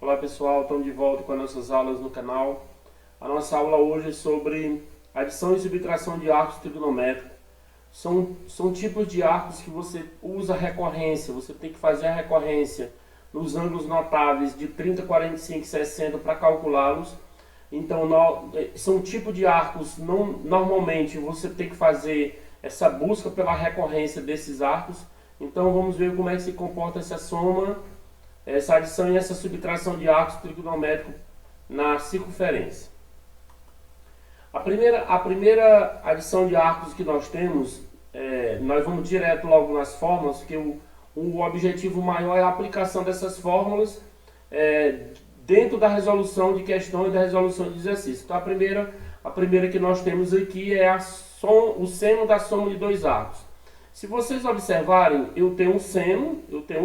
Olá pessoal, estamos de volta com as nossas aulas no canal. A nossa aula hoje é sobre adição e subtração de arcos trigonométricos. São tipos de arcos que você usa recorrência, você tem que fazer a recorrência nos ângulos notáveis de 30, 45 e 60 para calculá-los. Então são tipos de arcos, normalmente você tem que fazer essa busca pela recorrência desses arcos. Então vamos ver como é que se comporta essa soma, essa adição e essa subtração de arcos trigonométricos na circunferência. A primeira adição de arcos que nós temos, nós vamos direto logo nas fórmulas, porque o objetivo maior é a aplicação dessas fórmulas dentro da resolução de questões e da resolução de exercícios. Então a primeira que nós temos aqui é o seno da soma de dois arcos. Se vocês observarem, eu tenho um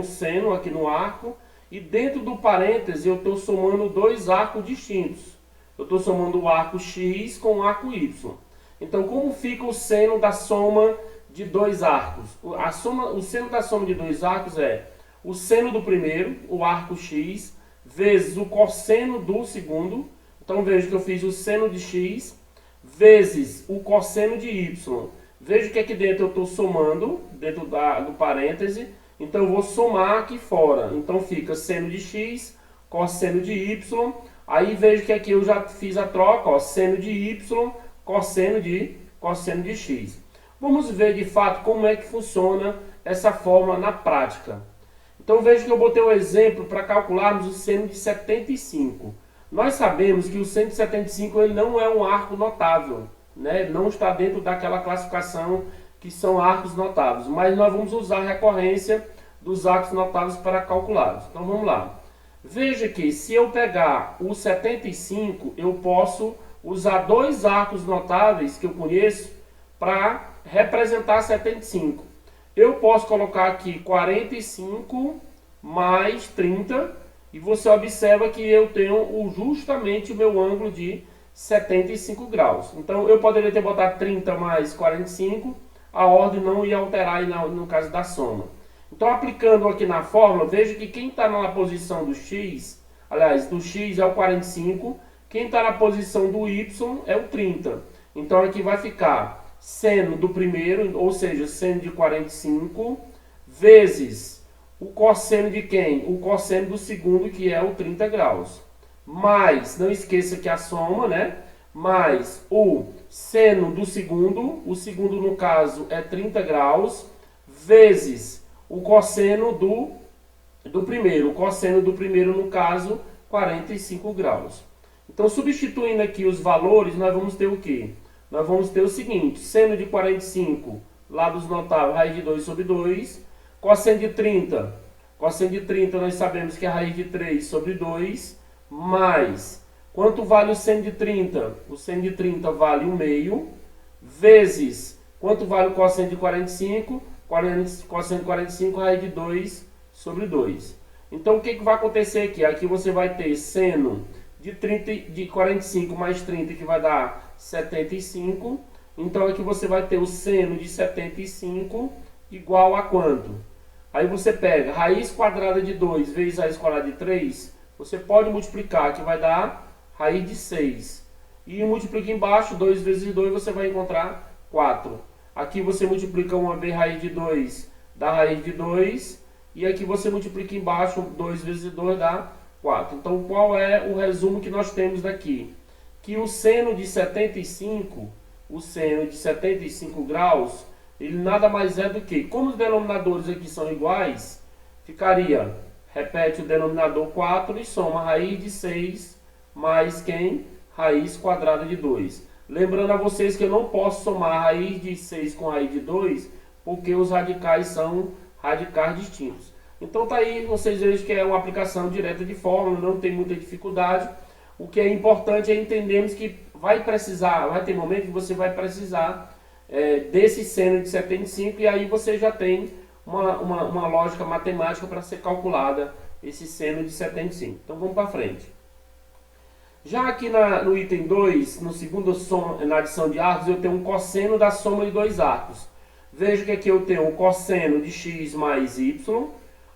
seno aqui no arco, e dentro do parêntese eu estou somando dois arcos distintos. Eu estou somando o arco X com o arco Y. Então, como fica o seno da soma de dois arcos? O seno da soma de dois arcos é o seno do primeiro, o arco X, vezes o cosseno do segundo. Então, veja que eu fiz o seno de X, vezes o cosseno de Y. Veja que aqui dentro eu estou somando, dentro do parêntese. Então, eu vou somar aqui fora. Então, fica seno de X, cosseno de Y. Aí, veja que aqui eu já fiz a troca, ó, seno de Y, cosseno de X. Vamos ver, de fato, como é que funciona essa fórmula na prática. Então, veja que eu botei o exemplo para calcularmos o seno de 75. Nós sabemos que o seno de 75 ele não é um arco notável, né? Não está dentro daquela classificação que são arcos notáveis, mas nós vamos usar a recorrência dos arcos notáveis para calculá-los. Então vamos lá. Veja que se eu pegar o 75, eu posso usar dois arcos notáveis que eu conheço para representar 75. Eu posso colocar aqui 45 mais 30, e você observa que eu tenho justamente o meu ângulo de 75 graus. Então eu poderia ter botado 30 mais 45, a ordem não ia alterar aí no caso da soma. Então, aplicando aqui na fórmula, veja que quem está na posição do x, aliás, do x é o 45, quem está na posição do y é o 30. Então, aqui vai ficar seno do primeiro, ou seja, seno de 45, vezes o cosseno de quem? O cosseno do segundo, que é o 30 graus. Mais, não esqueça que a soma, né? Mais o seno do segundo, o segundo no caso é 30 graus, vezes o cosseno do primeiro. O cosseno do primeiro no caso, 45 graus. Então, substituindo aqui os valores, nós vamos ter o quê? Nós vamos ter o seguinte: seno de 45, lá dos notáveis, raiz de 2 sobre 2. Cosseno de 30. Cosseno de 30 nós sabemos que é a raiz de 3 sobre 2, mais... Quanto vale o seno de 30? O seno de 30 vale 1/2, vezes, quanto vale o cosseno de 45? Cosseno de 45, raiz de 2 sobre 2. Então, o que vai acontecer aqui? Aqui você vai ter seno de 45 mais 30, que vai dar 75. Então, aqui você vai ter o seno de 75 igual a quanto? Aí você pega raiz quadrada de 2 vezes raiz quadrada de 3, você pode multiplicar, que vai dar raiz de 6. E multiplica embaixo, 2 vezes 2, você vai encontrar 4. Aqui você multiplica uma vez raiz de 2, dá raiz de 2. E aqui você multiplica embaixo, 2 vezes 2 dá 4. Então, qual é o resumo que nós temos daqui? Que o seno de 75 graus, ele nada mais é do que, como os denominadores aqui são iguais, ficaria, repete o denominador 4 e soma raiz de 6 mais quem? Raiz quadrada de 2. Lembrando a vocês que eu não posso somar raiz de 6 com raiz de 2, porque os radicais são radicais distintos. Então tá aí, vocês vejam que é uma aplicação direta de fórmula, não tem muita dificuldade. O que é importante é entendermos que vai ter momento que você vai precisar desse seno de 75, e aí você já tem uma lógica matemática para ser calculada esse seno de 75. Então vamos para frente. Já aqui no item 2, na adição de arcos, eu tenho um cosseno da soma de dois arcos. Veja que aqui eu tenho o cosseno de x mais y.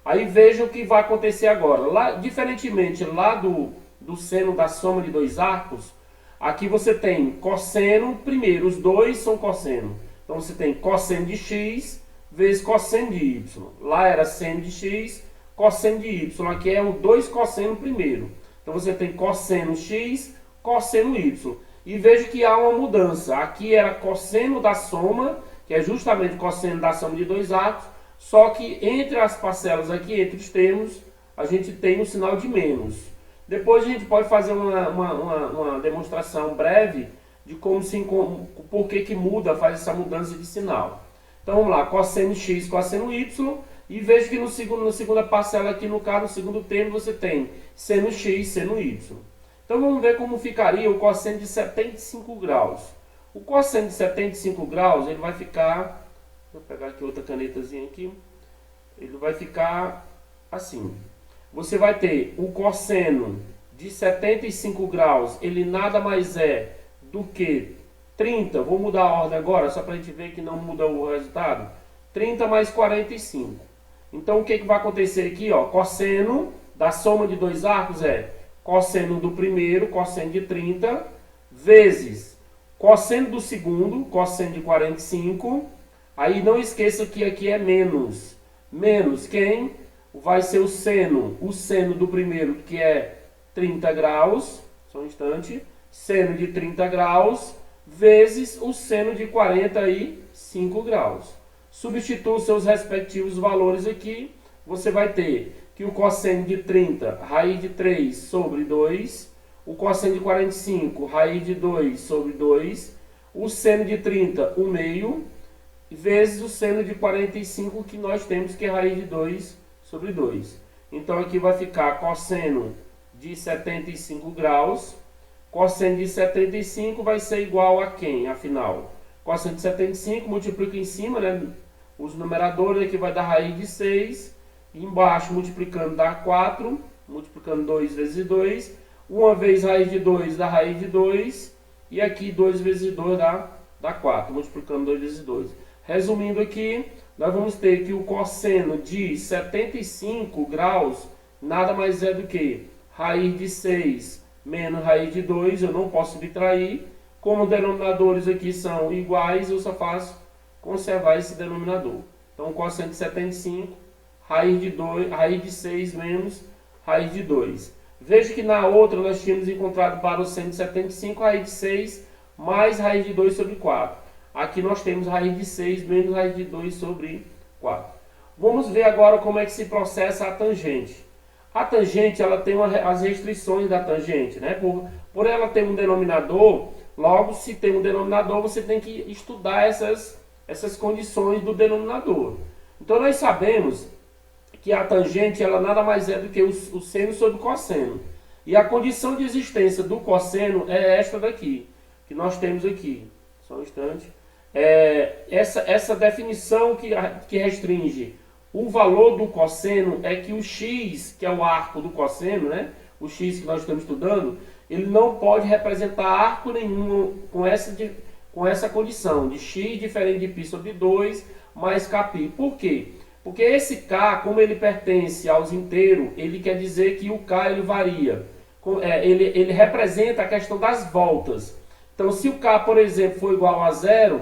Aí veja o que vai acontecer agora. Lá, diferentemente lá do seno da soma de dois arcos, aqui você tem cosseno, primeiro, os dois são cosseno. Então você tem cosseno de x vezes cosseno de y. Lá era seno de x, cosseno de y. Aqui é o 2 cosseno primeiro. Então você tem cosseno x, cosseno y. E veja que há uma mudança. Aqui era cosseno da soma, que é justamente cosseno da soma de dois arcos, só que entre as parcelas aqui, entre os termos, a gente tem um sinal de menos. Depois a gente pode fazer uma demonstração breve de por que muda, faz essa mudança de sinal. Então vamos lá, cosseno x, cosseno y, e veja que na segunda parcela aqui, no caso, no segundo termo, você tem seno x, seno y. Então vamos ver como ficaria o cosseno de 75 graus. O cosseno de 75 graus, ele vai ficar... Vou pegar aqui outra canetazinha aqui. Ele vai ficar assim. Você vai ter o cosseno de 75 graus, ele nada mais é do que 30. Vou mudar a ordem agora, só para a gente ver que não muda o resultado. 30 mais 45. Então o que vai acontecer aqui? Ó, cosseno da soma de dois arcos é cosseno do primeiro, cosseno de 30, vezes cosseno do segundo, cosseno de 45. Aí não esqueça que aqui é menos. Menos quem? Vai ser o seno do primeiro, que é 30 graus, só um instante, seno de 30 graus, vezes o seno de 45 graus. Substitua os seus respectivos valores aqui, você vai ter que o cosseno de 30, raiz de 3 sobre 2, o cosseno de 45, raiz de 2 sobre 2, o seno de 30, o meio, vezes o seno de 45 que nós temos, que é raiz de 2 sobre 2. Então aqui vai ficar cosseno de 75 graus. Cosseno de 75 vai ser igual a quem, afinal? Cosseno de 75, multiplica em cima, né, os numeradores, aqui vai dar raiz de 6. Embaixo, multiplicando, dá 4. Multiplicando 2 vezes 2. Uma vez raiz de 2 dá raiz de 2. E aqui 2 vezes 2 dá 4. Multiplicando 2 vezes 2. Resumindo aqui, nós vamos ter que o cosseno de 75 graus nada mais é do que raiz de 6 menos raiz de 2, eu não posso subtrair. Como os denominadores aqui são iguais, eu só faço conservar esse denominador. Então, cosseno de 75, raiz de 6 menos raiz de 2. Veja que na outra nós tínhamos encontrado para o seno de 75, raiz de 6 mais raiz de 2 sobre 4. Aqui nós temos raiz de 6 menos raiz de 2 sobre 4. Vamos ver agora como é que se processa a tangente. A tangente, ela tem as restrições da tangente, né? Por ela ter um denominador, logo se tem um denominador, você tem que estudar essas condições do denominador. Então nós sabemos que a tangente, ela nada mais é do que o seno sobre o cosseno. E a condição de existência do cosseno é esta daqui, que nós temos aqui. Só um instante. Essa definição que restringe o valor do cosseno é que o x, que é o arco do cosseno, né? O x que nós estamos estudando, ele não pode representar arco nenhum com essa condição de x diferente de π sobre 2 mais kπ. Por quê? Porque esse k, como ele pertence aos inteiros, ele quer dizer que o k ele varia. Ele representa a questão das voltas. Então, se o k, por exemplo, for igual a 0,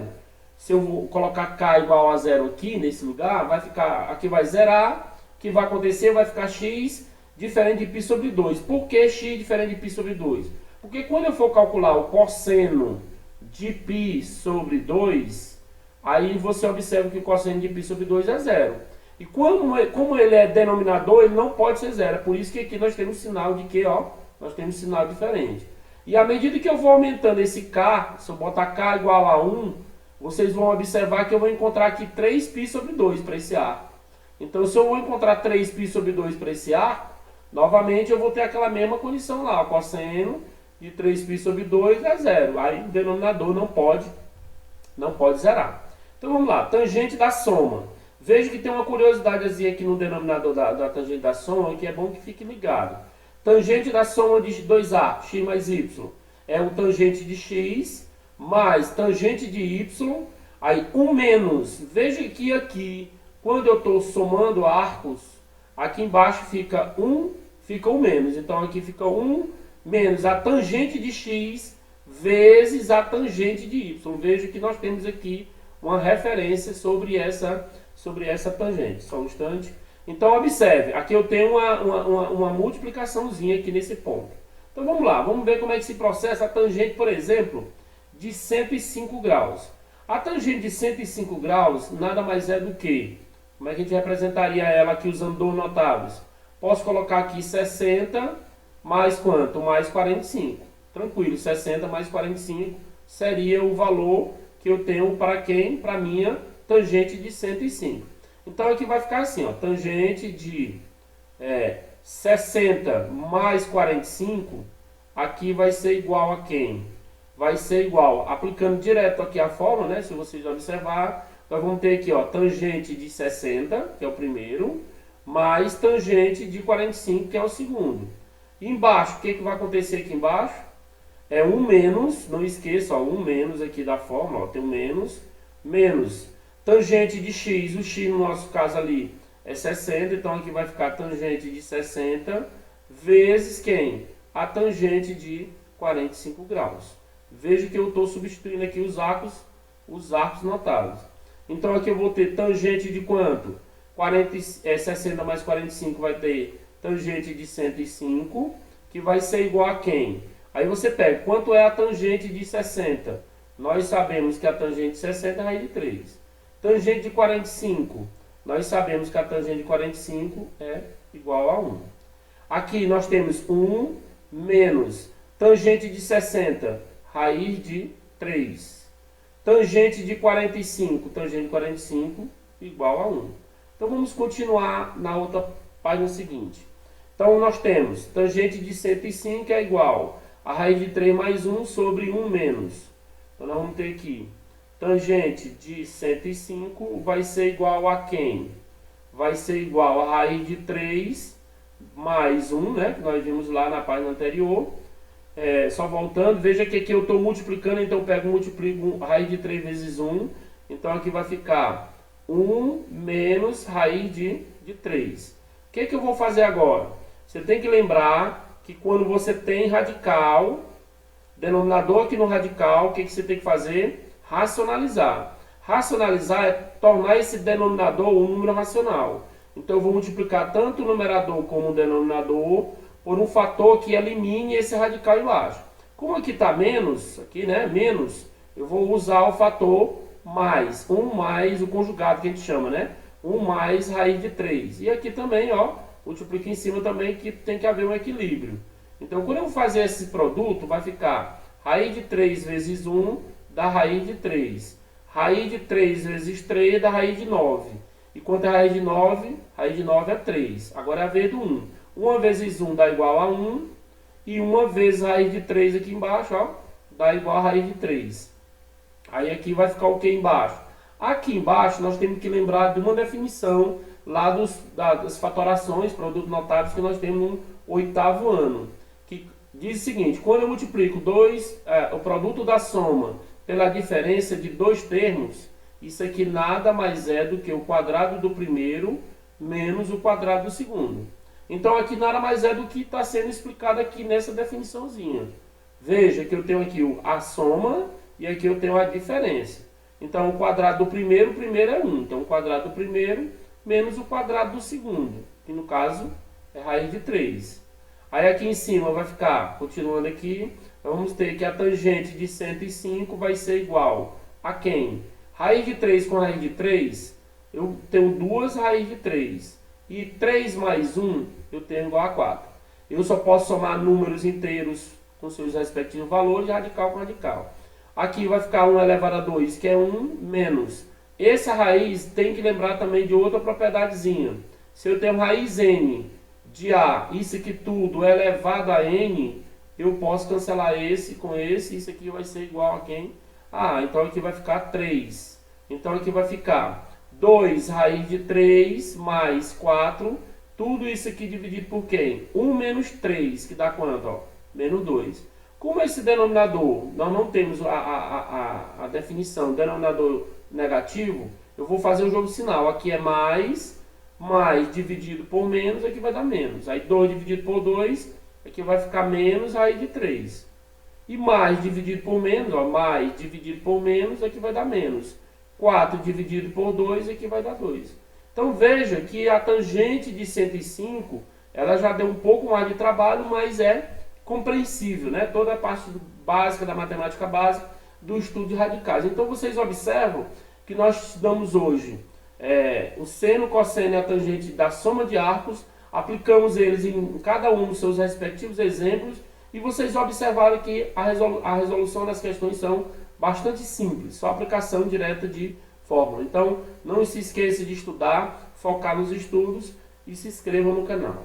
se eu vou colocar k igual a 0 aqui, nesse lugar, vai ficar, aqui vai zerar, o que vai acontecer? Vai ficar x diferente de π sobre 2. Por que x diferente de π sobre 2? Porque quando eu for calcular o cosseno de π sobre 2, aí você observa que o cosseno de π sobre 2 é 0. E como ele é denominador, ele não pode ser 0. É por isso que aqui nós temos sinal de que, ó, nós temos sinal diferente. E à medida que eu vou aumentando esse k, se eu botar k igual a 1, vocês vão observar que eu vou encontrar aqui 3π sobre 2 para esse arco. Então, se eu vou encontrar 3π sobre 2 para esse arco, novamente eu vou ter aquela mesma condição lá. O cosseno de 3π sobre 2 é 0. Aí o denominador não pode zerar. Então, vamos lá. Tangente da soma. Veja que tem uma curiosidade aqui no denominador da tangente da soma, que é bom que fique ligado. Tangente da soma de dois arcos, x mais y, é o tangente de x mais tangente de y, aí 1 menos. Veja que aqui, quando eu estou somando arcos, Aqui embaixo fica 1, fica 1 menos. Então aqui fica 1 menos a tangente de x vezes a tangente de y. Veja que nós temos aqui uma referência sobre essa tangente. Só um instante. Então observe, aqui eu tenho uma multiplicaçãozinha aqui nesse ponto. Então vamos lá, vamos ver como é que se processa a tangente, por exemplo, de 105 graus. A tangente de 105 graus nada mais é do que, como é que a gente representaria ela aqui usando dois notáveis? Posso colocar aqui 60 mais quanto? Mais 45. Tranquilo, 60 mais 45 seria o valor que eu tenho para quem? Para minha tangente de 105. Então aqui vai ficar assim, ó, tangente de 60 mais 45, aqui vai ser igual a quem? Vai ser igual, aplicando direto aqui a fórmula, né? Se vocês observar, nós vamos ter aqui, ó, tangente de 60, que é o primeiro, mais tangente de 45, que é o segundo. E embaixo, o que vai acontecer aqui embaixo? É 1 menos, não esqueça, ó, 1 menos aqui da fórmula, ó, tem um menos tangente de x, o x no nosso caso ali é 60, então aqui vai ficar tangente de 60 vezes quem? A tangente de 45 graus. Veja que eu estou substituindo aqui os arcos notáveis. Então aqui eu vou ter tangente de quanto? 60 mais 45 vai ter tangente de 105, que vai ser igual a quem? Aí você pega, quanto é a tangente de 60? Nós sabemos que a tangente de 60 é raiz de 3. Tangente de 45, nós sabemos que a tangente de 45 é igual a 1. Aqui nós temos 1 menos tangente de 60, raiz de 3. Tangente de 45, igual a 1. Então vamos continuar na outra página seguinte. Então nós temos tangente de 105 é igual a raiz de 3 mais 1 sobre 1 menos. Então nós vamos ter aqui tangente de 105 vai ser igual a quem? Vai ser igual a raiz de 3 mais 1, né? Que nós vimos lá na página anterior. Só voltando, veja que aqui eu estou multiplicando, então eu pego e multiplico raiz de 3 vezes 1. Então aqui vai ficar 1 menos raiz de 3. O que eu vou fazer agora? Você tem que lembrar que quando você tem radical, denominador aqui no radical, o que você tem que fazer? Racionalizar. Racionalizar é tornar esse denominador um número racional. Então eu vou multiplicar tanto o numerador como o denominador por um fator que elimine esse radical embaixo. Como aqui está menos, aqui, né, menos, eu vou usar o fator mais, 1 mais o conjugado que a gente chama, né? 1 mais raiz de 3. E aqui também, ó, multiplica em cima também que tem que haver um equilíbrio. Então quando eu vou fazer esse produto, vai ficar raiz de 3 vezes 1 da raiz de 3. Raiz de 3 vezes 3 da raiz de 9. E quanto é a raiz de 9? Raiz de 9 é 3. Agora é a vez do 1. 1 vezes 1 dá igual a 1. E 1 vezes a raiz de 3 aqui embaixo, ó, dá igual a raiz de 3. Aí aqui vai ficar o que embaixo? Aqui embaixo nós temos que lembrar de uma definição lá das fatorações, produtos notáveis que nós temos no 8º ano. Que diz o seguinte, quando eu multiplico o produto da soma pela diferença de dois termos, isso aqui nada mais é do que o quadrado do primeiro menos o quadrado do segundo. Então aqui nada mais é do que está sendo explicado aqui nessa definiçãozinha. Veja que eu tenho aqui a soma e aqui eu tenho a diferença. Então o quadrado do primeiro é 1. Então o quadrado do primeiro menos o quadrado do segundo, que no caso é raiz de 3. Aí aqui em cima vai ficar, continuando aqui, vamos ter que a tangente de 105 vai ser igual a quem? Raiz de 3 com raiz de 3, eu tenho duas raízes de 3. E 3 mais 1, eu tenho igual a 4. Eu só posso somar números inteiros com seus respectivos valores, radical com radical. Aqui vai ficar 1 elevado a 2, que é 1 menos. Essa raiz tem que lembrar também de outra propriedadezinha. Se eu tenho raiz n de A, isso aqui tudo elevado a n, eu posso cancelar esse com esse, isso aqui vai ser igual a quem? Então aqui vai ficar 3. Então aqui vai ficar 2 raiz de 3 mais 4, tudo isso aqui dividido por quem? 1 menos 3, que dá quanto? Ó? Menos 2. Como esse denominador, nós não temos a definição denominador negativo, eu vou fazer o jogo de sinal. Aqui é mais, mais dividido por menos é que vai dar menos. Aí 2 dividido por 2 é que vai ficar menos raiz de 3. E mais dividido por menos, ó, mais dividido por menos é que vai dar menos. 4 dividido por 2 é que vai dar 2. Então veja que a tangente de 105, ela já deu um pouco mais de trabalho, mas é compreensível, né? Toda a parte básica da matemática básica do estudo de radicais. Então vocês observam que nós estudamos hoje o seno, cosseno e a tangente da soma de arcos, aplicamos eles em cada um dos seus respectivos exemplos e vocês observaram que a resolução das questões são bastante simples, só aplicação direta de fórmula. Então não se esqueça de estudar, focar nos estudos e se inscrevam no canal.